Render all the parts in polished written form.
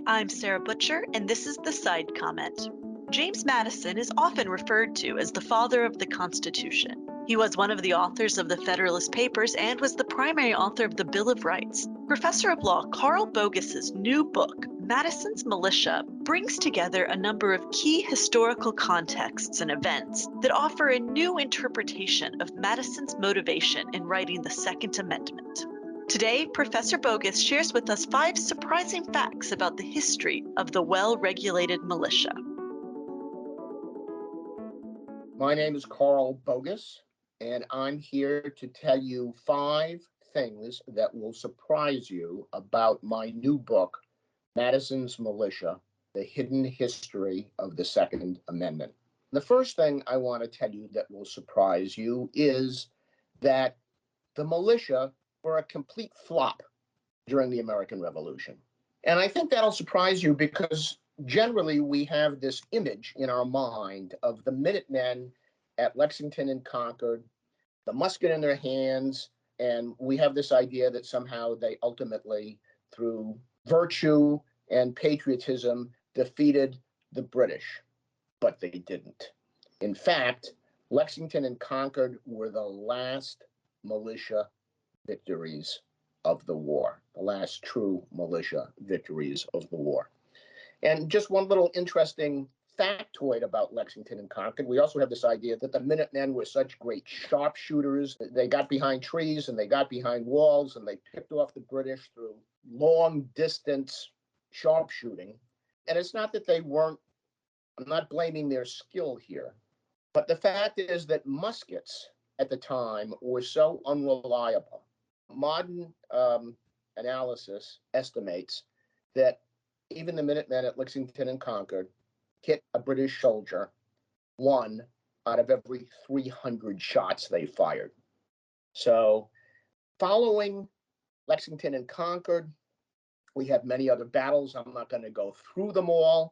I'm Sarah Butcher, and this is the Side Comment. James Madison is often referred to as the father of the Constitution. He was one of the authors of the Federalist Papers and was the primary author of the Bill of Rights. Professor of Law Carl Bogus's new book, Madison's Militia, brings together a number of key historical contexts and events that offer a new interpretation of Madison's motivation in writing the Second Amendment. Today, Professor Bogus shares with us 5 surprising facts about the history of the well-regulated militia. My name is Carl Bogus, and I'm here to tell you 5 things that will surprise you about my new book, Madison's Militia, The Hidden History of the Second Amendment. The first thing I want to tell you that will surprise you is that the militia were a complete flop during the American Revolution. And I think that'll surprise you because generally we have this image in our mind of the Minutemen at Lexington and Concord, the musket in their hands, and we have this idea that somehow they ultimately, through virtue and patriotism, defeated the British. But they didn't. In fact, Lexington and Concord were the last militia victories of the war, the last true militia victories of the war. And just one little interesting factoid about Lexington and Concord, we also have this idea that the Minutemen were such great sharpshooters. They got behind trees and they got behind walls and they picked off the British through long distance sharpshooting. And it's not that they weren't, I'm not blaming their skill here, but the fact is that muskets at the time were so unreliable. Modern analysis estimates that even the Minutemen at Lexington and Concord hit a British soldier 1 out of every 300 shots they fired. So following Lexington and Concord, we have many other battles. I'm not going to go through them all,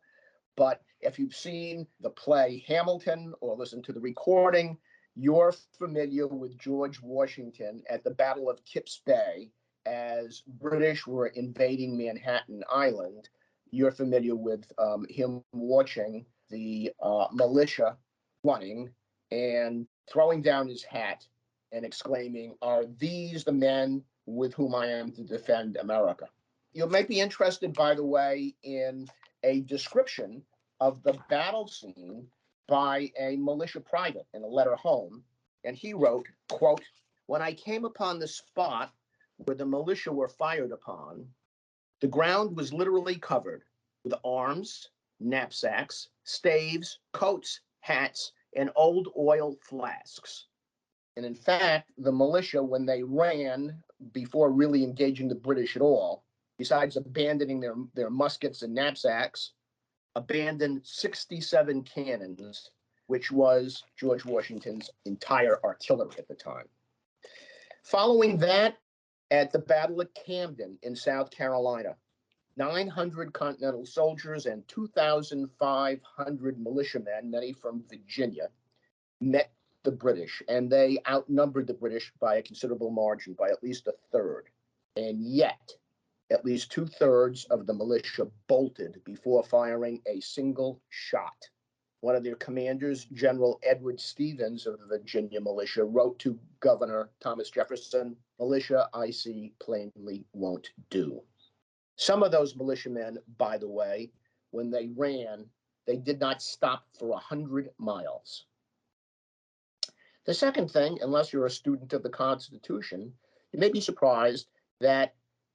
but if you've seen the play Hamilton or listened to the recording, you're familiar with George Washington at the Battle of Kips Bay as British were invading Manhattan Island. You're familiar with him watching the militia running and throwing down his hat and exclaiming, "Are these the men with whom I am to defend America?" You might be interested, by the way, in a description of the battle scene by a militia private in a letter home. And he wrote, quote, "When I came upon the spot where the militia were fired upon, the ground was literally covered with arms, knapsacks, staves, coats, hats, and old oil flasks." And in fact, the militia, when they ran before really engaging the British at all, besides abandoning their muskets and knapsacks, abandoned 67 cannons, which was George Washington's entire artillery at the time. Following that, at the Battle of Camden in South Carolina, 900 Continental soldiers and 2,500 militiamen, many from Virginia, met the British, and they outnumbered the British by a considerable margin, by at least a third. And yet, at least 2/3 of the militia bolted before firing a single shot. One of their commanders, General Edward Stevens of the Virginia militia, wrote to Governor Thomas Jefferson, "Militia, I see plainly won't do." Some of those militiamen, by the way, when they ran, they did not stop for 100 miles. The second thing, unless you're a student of the Constitution, you may be surprised that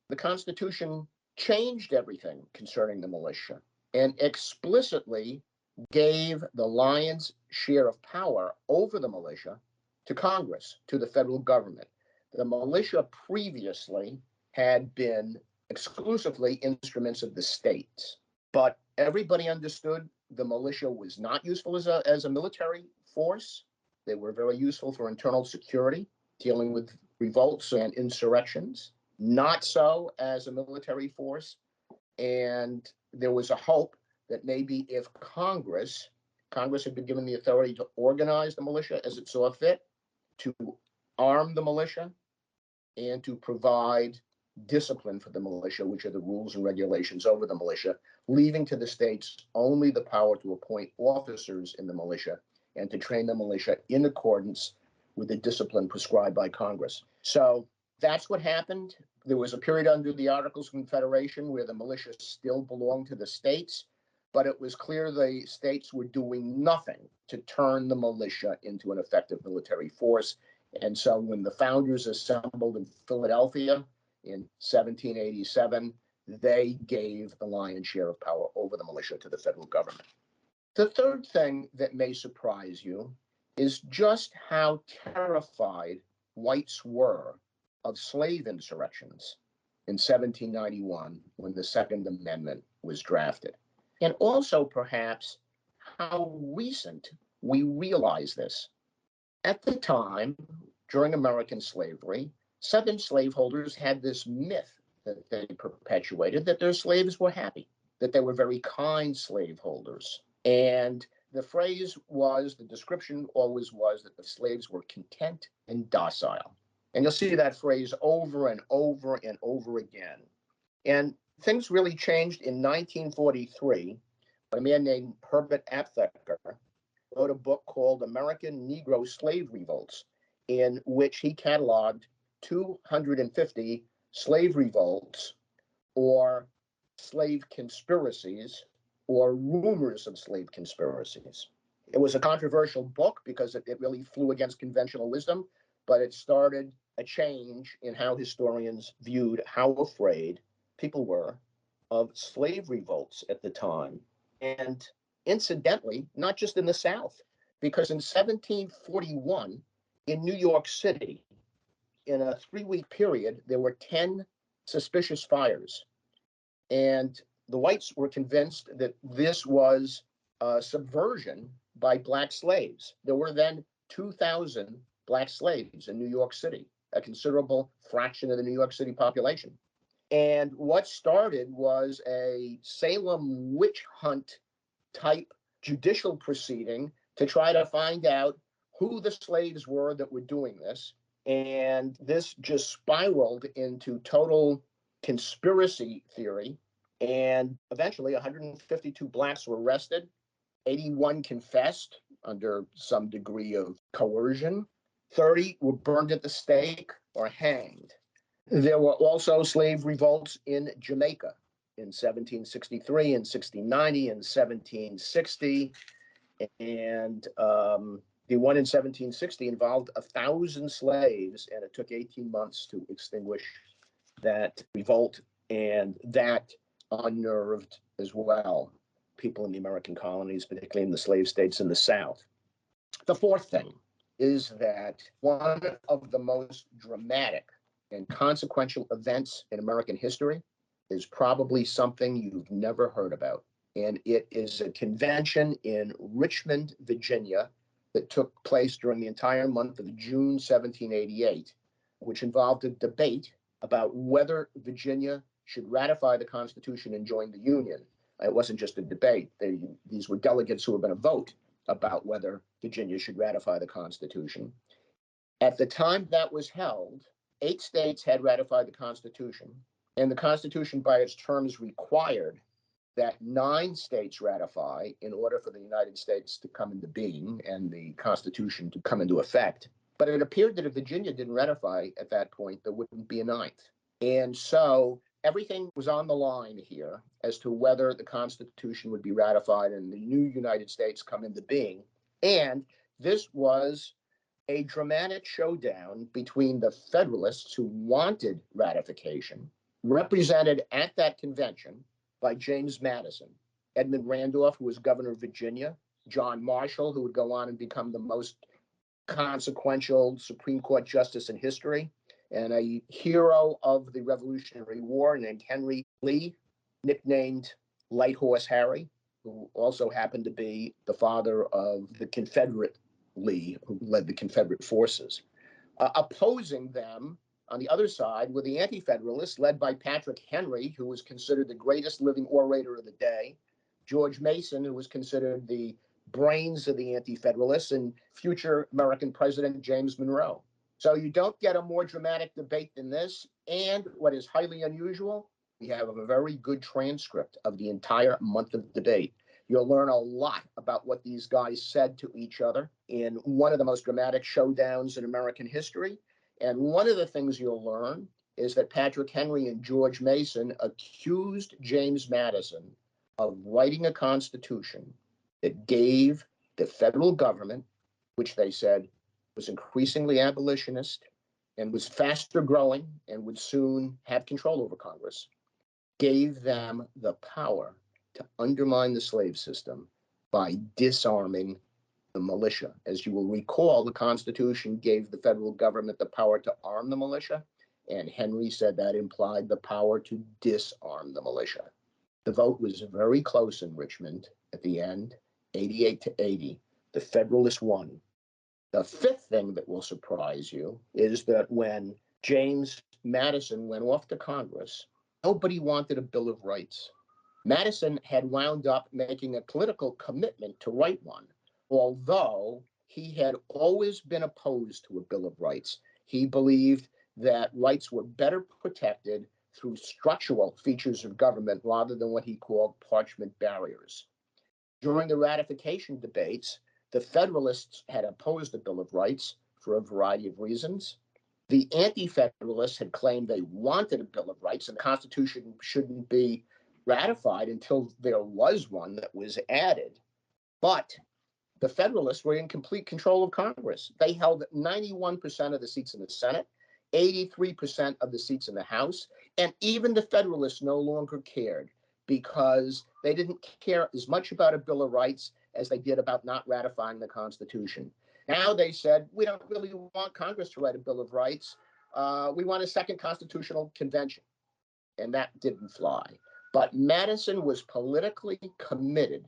the Constitution changed everything concerning the militia and explicitly gave the lion's share of power over the militia to Congress, to the federal government. The militia previously had been exclusively instruments of the states, but everybody understood the militia was not useful as a military force. They were very useful for internal security, dealing with revolts and insurrections. Not so as a military force. And there was a hope that maybe if Congress had been given the authority to organize the militia as it saw fit, to arm the militia, and to provide discipline for the militia, which are the rules and regulations over the militia, leaving to the states only the power to appoint officers in the militia and to train the militia in accordance with the discipline prescribed by Congress. So that's what happened. There was a period under the Articles of Confederation where the militia still belonged to the states, but it was clear the states were doing nothing to turn the militia into an effective military force. And so when the founders assembled in Philadelphia in 1787, they gave the lion's share of power over the militia to the federal government. The third thing that may surprise you is just how terrified whites were of slave insurrections in 1791 when the Second Amendment was drafted. And also, perhaps, how recent we realize this. At the time, during American slavery, Southern slaveholders had this myth that they perpetuated that their slaves were happy, that they were very kind slaveholders. And the phrase was, the description always was that the slaves were content and docile. And you'll see that phrase over and over and over again. And things really changed in 1943 when a man named Herbert Aptheker wrote a book called American Negro Slave Revolts, in which he cataloged 250 slave revolts or slave conspiracies or rumors of slave conspiracies. It was a controversial book because it really flew against conventional wisdom, but it started a change in how historians viewed how afraid people were of slave revolts at the time. And incidentally, not just in the South, because in 1741 in New York City, in a 3-week period, there were 10 suspicious fires. And the whites were convinced that this was subversion by black slaves. There were then 2,000 black slaves in New York City, a considerable fraction of the New York City population. And what started was a Salem witch hunt type judicial proceeding to try to find out who the slaves were that were doing this. And this just spiraled into total conspiracy theory. And eventually 152 blacks were arrested. 81 confessed under some degree of coercion. 30 were burned at the stake or hanged. There were also slave revolts in Jamaica in 1763 and 1690 and 1760. And the one in 1760 involved 1,000 slaves, and it took 18 months to extinguish that revolt. And that unnerved as well people in the American colonies, particularly in the slave states in the South. The fourth thing is that one of the most dramatic and consequential events in American history is probably something you've never heard about. And it is a convention in Richmond, Virginia, that took place during the entire month of June 1788, which involved a debate about whether Virginia should ratify the Constitution and join the Union. It wasn't just a debate. These were delegates who were going to vote about whether Virginia should ratify the Constitution. At the time that was held, 8 states had ratified the Constitution, and the Constitution by its terms required that 9 states ratify in order for the United States to come into being and the Constitution to come into effect. But it appeared that if Virginia didn't ratify at that point, there wouldn't be a 9th. And so everything was on the line here as to whether the Constitution would be ratified and the new United States come into being. And this was a dramatic showdown between the Federalists who wanted ratification, represented at that convention by James Madison, Edmund Randolph, who was governor of Virginia, John Marshall, who would go on and become the most consequential Supreme Court justice in history, and a hero of the Revolutionary War named Henry Lee, nicknamed Light Horse Harry, who also happened to be the father of the Confederate Lee, who led the Confederate forces. Opposing them on the other side were the Anti-Federalists, led by Patrick Henry, who was considered the greatest living orator of the day, George Mason, who was considered the brains of the Anti-Federalists, and future American President James Monroe. So you don't get a more dramatic debate than this. And what is highly unusual, we have a very good transcript of the entire month of debate. You'll learn a lot about what these guys said to each other in one of the most dramatic showdowns in American history. And one of the things you'll learn is that Patrick Henry and George Mason accused James Madison of writing a constitution that gave the federal government, which they said was increasingly abolitionist and was faster growing and would soon have control over Congress, gave them the power to undermine the slave system by disarming the militia. As you will recall, the Constitution gave the federal government the power to arm the militia, and Henry said that implied the power to disarm the militia. The vote was very close in Richmond at the end, 88 to 80. The Federalists won. The fifth thing that will surprise you is that when James Madison went off to Congress, nobody wanted a Bill of Rights. Madison had wound up making a political commitment to write one, although he had always been opposed to a Bill of Rights. He believed that rights were better protected through structural features of government rather than what he called parchment barriers. During the ratification debates, the Federalists had opposed the Bill of Rights for a variety of reasons. The Anti-Federalists had claimed they wanted a Bill of Rights and the Constitution shouldn't be ratified until there was one that was added. But the Federalists were in complete control of Congress. They held 91% of the seats in the Senate, 83% of the seats in the House, and even the Federalists no longer cared because they didn't care as much about a Bill of Rights as they did about not ratifying the Constitution. Now they said, we don't really want Congress to write a Bill of Rights. We want a second constitutional convention. And that didn't fly. But Madison was politically committed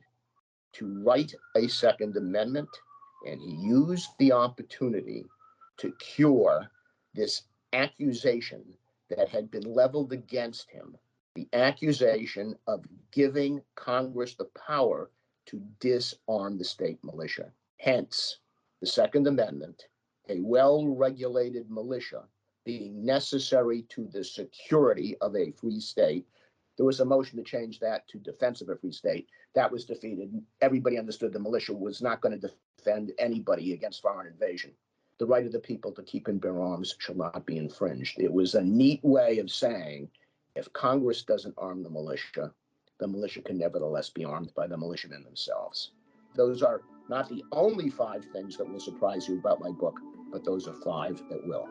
to write a Second Amendment, and he used the opportunity to cure this accusation that had been leveled against him, the accusation of giving Congress the power to disarm the state militia. Hence, the Second Amendment, a well-regulated militia, being necessary to the security of a free state. There was a motion to change that to defense of a free state. That was defeated. Everybody understood the militia was not going to defend anybody against foreign invasion. The right of the people to keep and bear arms shall not be infringed. It was a neat way of saying, if Congress doesn't arm the militia can nevertheless be armed by the militiamen themselves. Those are not the only 5 things that will surprise you about my book, but those are 5 that will.